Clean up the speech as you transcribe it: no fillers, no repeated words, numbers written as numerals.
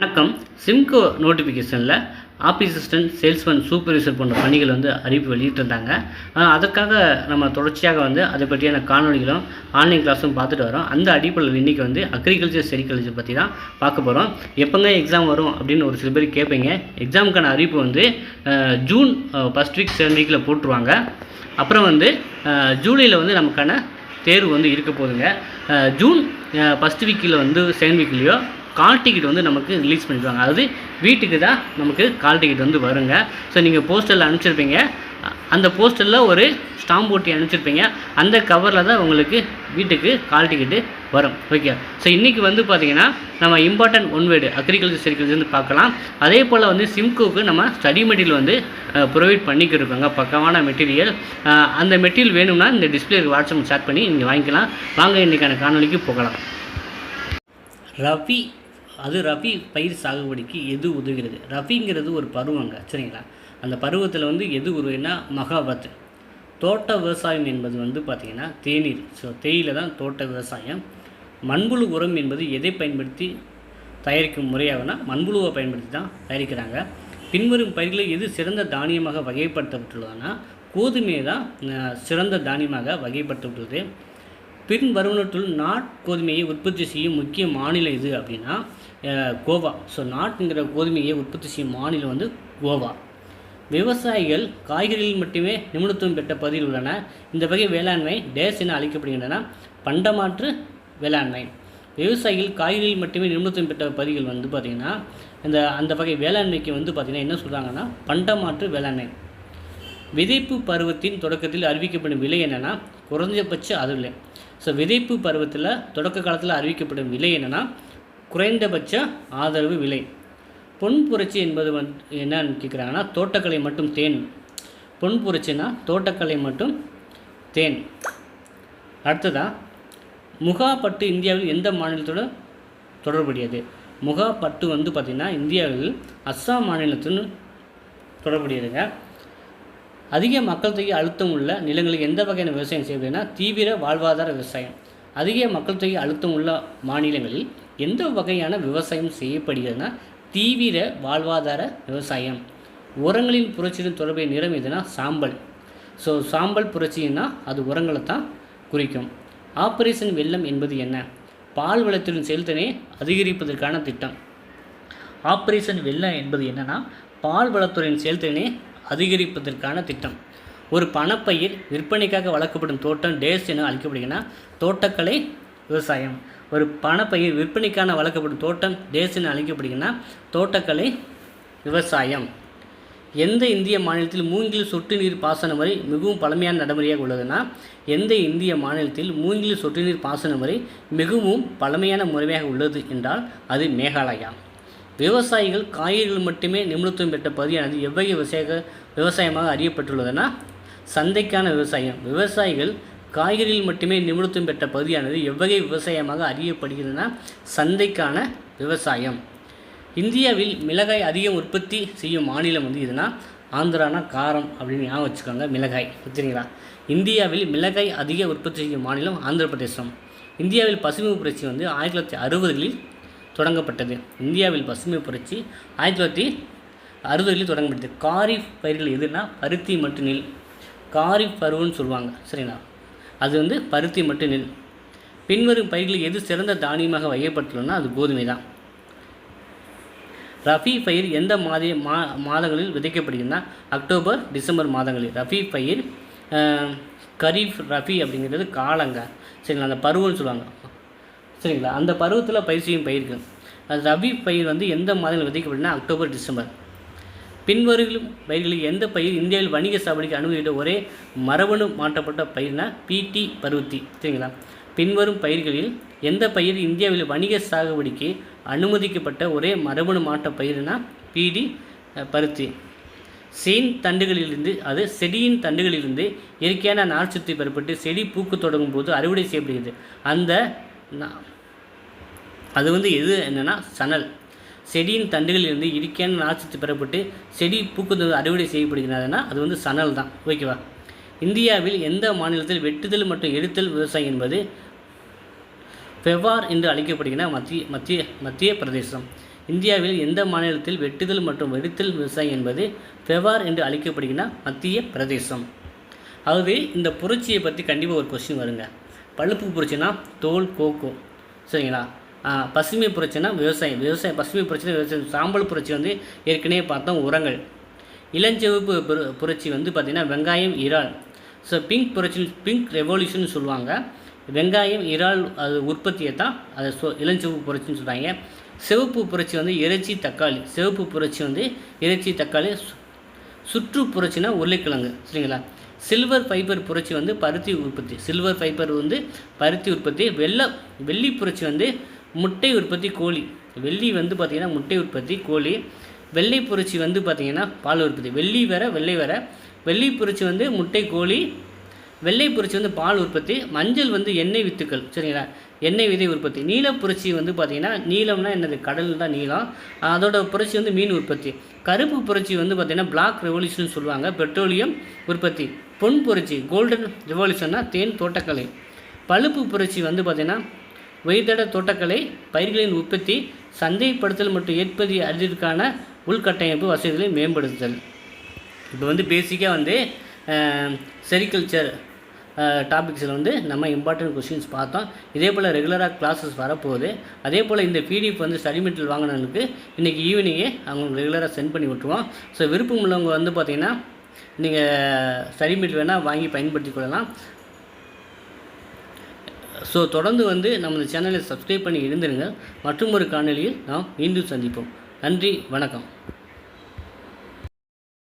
வணக்கம். சிம்கோ நோட்டிஃபிகேஷனில் office assistant, salesman, supervisor போன்ற பணிகள் அறிவிப்பு வெளியிட்டிருந்தாங்க. அதற்காக நம்ம தொடர்ச்சியாக அதை பற்றியான காணொலிகளும் ஆன்லைன் கிளாஸும் பார்த்துட்டு வரோம். அந்த அடிப்படையில் இன்றைக்கி அக்ரிகல்ச்சர் செரிகல்ச்சர் பற்றி தான் பார்க்க போகிறோம். எப்போங்க எக்ஸாம் வரும் அப்படின்னு ஒரு சில பேர் கேட்பீங்க. எக்ஸாமுக்கான அறிவிப்பு ஜூன் ஃபஸ்ட் வீக் 7 வீக்கில் போட்டுருவாங்க. அப்புறம் ஜூலையில் நமக்கான தேர்வு இருக்க போகுதுங்க. ஜூன் ஃபஸ்ட் வீக்கில் 2nd வீக்லேயோ கால் டிக்கெட் நமக்கு ரிலீஸ் பண்ணிடுவாங்க. அதாவது வீட்டுக்கு தான் நமக்கு கால் டிக்கெட் வருங்க. ஸோ நீங்கள் போஸ்டரில் அனுப்பிச்சிருப்பீங்க. அந்த போஸ்டரில் ஒரு ஸ்டாம்ப் போட்டி அனுப்பிச்சிருப்பீங்க. அந்த கவரில் தான் உங்களுக்கு வீட்டுக்கு கால் டிக்கெட்டு வரும். ஓகே. ஸோ இன்றைக்கி பார்த்திங்கன்னா நம்ம important one word agriculture sericulture பார்க்கலாம். அதே போல் சிம்கோவுக்கு நம்ம ஸ்டடி மெட்டீரியல் ப்ரொவைட் பண்ணிக்கிருக்கோங்க. பக்கமான மெட்டீரியல். அந்த மெட்டீரியல் வேணும்னா இந்த டிஸ்பிளே வாட்ஸ்அப் சேட் பண்ணி நீங்கள் வாங்கிக்கலாம். வாங்க இன்றைக்கான காணொலிக்கு போகலாம். ரபி பயிர் சாகுபடிக்கு எது உதவுகிறது? ரபிங்கிறது ஒரு பருவங்க, சரிங்களா? அந்த பருவத்தில் எது உருவுன்னா மகாபத். தோட்ட விவசாயம் என்பது பார்த்திங்கன்னா தேநீர். ஸோ தேயிலை தான் தோட்ட விவசாயம். மண்புழு உரம் என்பது எதை பயன்படுத்தி தயாரிக்கும் முறையாகனா மண்புழுவை பயன்படுத்தி தான் தயாரிக்கிறாங்க. பின்வரும் பயிர்களில் எது சிறந்த தானியமாக வகைப்படுத்தப்பட்டுள்ளதுன்னா கோதுமை தான் சிறந்த தானியமாக வகைப்படுத்தப்பட்டுள்ளது. பின் வருவனற்றுள் கோதுமையை உற்பத்தி செய்யும் முக்கிய மாநிலம் எது அப்படின்னா கோவா. ஸோ நாட்டுங்கிற கோதுமையை உற்பத்தி செய்யும் மாநிலம் கோவா. விவசாயிகள் காய்கறிகளில் மட்டுமே நிபுணத்துவம் பெற்ற பகுதியில் உள்ளன. இந்த வகை வேளாண்மை டேஸ் என அழைக்கப்படுகின்றன. பண்டமாற்று வேளாண்மை. விவசாயிகள் காய்கறிகளில் மட்டுமே நிபுணத்துவம் பெற்ற பகுதிகள் பார்த்திங்கன்னா அந்த வகை வேளாண்மைக்கு பார்த்திங்கன்னா என்ன சொல்கிறாங்கன்னா பண்டமாற்று வேளாண்மை. விதைப்பு பருவத்தின் தொடக்கத்தில் அறிவிக்கப்படும் விலை என்னென்னா குறைந்தபட்ச அதிர்வு. ஸோ விதைப்பு பருவத்தில் தொடக்க காலத்தில் அறிவிக்கப்படும் விலை என்னென்னா குறைந்தபட்ச ஆதரவு விலை. பொன் புரட்சி என்பது என்னன்னு கேட்குறாங்கன்னா தோட்டக்கலை மற்றும் தேன். பொன் புரட்சினா தோட்டக்கலை மற்றும் தேன். அடுத்ததாக முகா பட்டு இந்தியாவில் எந்த மாநிலத்தோடு தொடர்புடையது? முகா பட்டு பார்த்திங்கன்னா இந்தியாவில் அஸ்ஸாம் மாநிலத்துடன் தொடர்புடையதுங்க. அதிக மக்கள் தொகை அழுத்தம் உள்ள நிலங்களில் எந்த வகையான விவசாயம் செய்வதுன்னா தீவிர வாழ்வாதார விவசாயம். அதிக மக்கள் தொகை அழுத்தம் உள்ள மாநிலங்களில் எந்த வகையான விவசாயம் செய்யப்படுகிறதுனா தீவிர வாழ்வாதார விவசாயம். உரங்களின் புரட்சியின் தொடர்புடைய நிறம் எதுனா சாம்பல். ஸோ சாம்பல் புரட்சின்னா அது உரங்களை தான் குறிக்கும். ஆப்ரேஷன் வெள்ளம் என்பது என்ன? பால் வளத்தின் செயல்திறனை அதிகரிப்பதற்கான திட்டம். ஆப்ரேஷன் வெள்ளம் என்பது என்னென்னா பால் வளத்துறையின் செயல்திறனை அதிகரிப்பதற்கான திட்டம். ஒரு பணப்பயிர் விற்பனைக்காக வளர்க்கப்படும் தோட்டம் டேஸ் என அழைக்கப்படுகின்றன தோட்டக்கலை விவசாயம். ஒரு பணப்பயிர் விற்பனைக்கான வளர்க்கப்படும் தோட்டம் டேஸ் என அழைக்கப்படுகின்றன தோட்டக்கலை விவசாயம். எந்த இந்திய மாநிலத்தில் மூங்கில் சொட்டு நீர் பாசன முறை மிகவும் பழமையான நடைமுறையாக உள்ளதுன்னா எந்த இந்திய மாநிலத்தில் மூங்கில் சொட்டு நீர் பாசன முறை மிகவும் பழமையான முறையாக உள்ளது என்றால் அது மேகாலயா. விவசாயிகள் காய்கறிகள் மட்டுமே நிபுணத்துவம் பெற்ற பகுதியானது எவ்வகை விவசாயமாக அறியப்பட்டுள்ளதுன்னா சந்தைக்கான விவசாயம். விவசாயிகள் காய்கறிகள் மட்டுமே நிபுணத்துவம் பெற்ற பகுதியானது எவ்வகை விவசாயமாக அறியப்படுகிறதுனா சந்தைக்கான விவசாயம். இந்தியாவில் மிளகாய் அதிகம் உற்பத்தி செய்யும் மாநிலம் இதுனா ஆந்திரானா காரம் அப்படின்னு ஞாபகம் வச்சுக்கோங்க. மிளகாய் சரிங்களா? இந்தியாவில் மிளகாய் அதிக உற்பத்தி செய்யும் மாநிலம் ஆந்திர பிரதேசம். இந்தியாவில் பசுமை புரட்சி 1960களில் தொடங்கப்பட்டது. இந்தியாவில் பசுமை புரட்சி 1960களில் தொடங்கப்பட்டது. காரிஃப் பயிர்கள் எதுனா பருத்தி மற்றும் நெல். காரிஃப் பருவம்னு சொல்லுவாங்க, சரிங்களா? அது பருத்தி மற்றும் நெல். பின்வரும் பயிர்களில் எது சிறந்த தானியமாக வகைப்பட்டுள்ளதுன்னா அது கோதுமை தான். ரபி பயிர் எந்த மாதங்களில் விதைக்கப்படுகிறதுனா அக்டோபர் டிசம்பர் மாதங்களில். ரபி பயிர் கரீஃப் ரபி அப்படிங்கிறது காலங்க, சரிங்களா? அந்த பருவம்னு சொல்லுவாங்க, சரிங்களா? அந்த பருவத்தில் பயிர் செய்யும் பயிர்கள். அது ரபி பயிர் எந்த மாதங்கள் விதைக்கப்படுதுன்னா அக்டோபர் டிசம்பர். பின்வரும் பயிர்களில் எந்த பயிர் இந்தியாவில் வணிக சாகுபடிக்கு அனுமதித்த ஒரே மரபணு மாற்றப்பட்ட பயிர்னா பிடி பருத்தி, சரிங்களா? பின்வரும் பயிர்களில் எந்த பயிர் இந்தியாவில் வணிக சாகுபடிக்கு அனுமதிக்கப்பட்ட ஒரே மரபணு மாற்ற பயிர்னா பிடி பருத்தி. செடியின் தண்டுகளிலிருந்து இயற்கையான நார்ச்சத்து பெறப்பட்டு செடி பூக்கு தொடங்கும் போது அறுவடை செய்யப்படுகிறது. அது எது என்னென்னா சணல். செடியின் தண்டுகளிலிருந்து இயற்கையான நார்ச்சத்து பெறப்பட்டு செடி பூக்கு அறுவடை செய்யப்படுகிறதுனா அது சணல் தான். ஓகேவா? இந்தியாவில் எந்த மாநிலத்தில் வெட்டுதல் மற்றும் எடுத்தல் விவசாயம் என்பது பெவார் என்று அழைக்கப்படுகிற மத்திய பிரதேசம். இந்தியாவில் எந்த மாநிலத்தில் வெட்டுதல் மற்றும் வெடித்தல் விவசாயம் என்பது பெவார் என்று அழைக்கப்படுகின்ற மத்திய பிரதேசம். அதாவது இந்த புரட்சியை பற்றி கண்டிப்பாக ஒரு கொஸ்டின் வருங்க. பழுப்பு புரட்சினா தோல் கோகோ, சரிங்களா? பசுமை புரட்சினா விவசாயம் பசுமை புரட்சினா விவசாயம். சாம்பல் புரட்சி வந்து ஏற்கனவே பார்த்தோம், உரங்கள். இளஞ்சிவப்பு புரட்சி வந்து பார்த்திங்கன்னா வெங்காயம் இறால். ஸோ பிங்க் ரெவல்யூஷன் சொல்லுவாங்க. வெங்காயம் இறால் அது உற்பத்தியை தான் அதை இளஞ்சிவப்பு புரட்சின்னு சொல்கிறாங்க. சிவப்பு புரட்சி வந்து இறைச்சி தக்காளி. சிவப்பு புரட்சி வந்து இறைச்சி தக்காளி. சுற்று புரட்சினா உருளைக்கிழங்கு, சரிங்களா? சில்வர் ஃபைபர் புரட்சி வந்து பருத்தி உற்பத்தி. சில்வர் ஃபைபர் வந்து பருத்தி உற்பத்தி. வெள்ளி புரட்சி வந்து முட்டை உற்பத்தி, கோழி. வெள்ளி வந்து பார்த்திங்கன்னா முட்டை உற்பத்தி, கோழி. வெள்ளை புரட்சி வந்து பார்த்திங்கன்னா பால் உற்பத்தி. வெள்ளை வேற. வெள்ளி புரட்சி வந்து முட்டை, கோழி. வெள்ளை புரட்சி வந்து பால் உற்பத்தி. மஞ்சள் வந்து எண்ணெய் வித்துக்கள், சரிங்களா? எண்ணெய் விதை உற்பத்தி. நீல புரட்சி வந்து பார்த்திங்கன்னா நீலம்னா என்னது? கடல் தான் நீளம். அதோட புரட்சி வந்து மீன் உற்பத்தி. கருப்பு புரட்சி வந்து பார்த்திங்கன்னா பிளாக் ரெவல்யூஷன் சொல்லுவாங்க, பெட்ரோலியம் உற்பத்தி. பொன் புரட்சி கோல்டன் ரெவல்யூஷன்னா தேன் தோட்டக்கலை. பழுப்பு புரட்சி வந்து பார்த்திங்கன்னா உயர்தட தோட்டக்கலை, பயிர்களின் உற்பத்தி, சந்தைப்படுத்தல் மற்றும் ஏற்பதி அறிவிற்கான உள்கட்டமைப்பு வசதிகளை மேம்படுத்துதல். இப்போ வந்து பேசிக்காக வந்து செரிகல்ச்சர் டாபிக்ஸில் வந்து நம்ம இம்பார்ட்டன்ட் கொஸ்டின்ஸ் பார்த்தோம். இதே போல் ரெகுலராக கிளாஸஸ் வரப்போகுது. அதே போல் இந்த பிடிஎஃப் வந்து ஸ்டடி மெட்டீரியல் வாங்கினவங்களுக்கு இன்றைக்கி ஈவினிங்கே அவங்க ரெகுலராக சென்ட் பண்ணி விட்டுருவோம். ஸோ விருப்பம் உள்ளவங்க வந்து பார்த்திங்கன்னா நீங்கள் ஸ்டடி மெட்டீரியல் வேணால் வாங்கி பயன்படுத்தி கொள்ளலாம். ஸோ தொடர்ந்து வந்து நம்ம சேனலை சப்ஸ்கிரைப் பண்ணி இருந்துருங்க. மற்றும் ஒரு காணொலியில் நாம் மீண்டும் சந்திப்போம். நன்றி, வணக்கம்.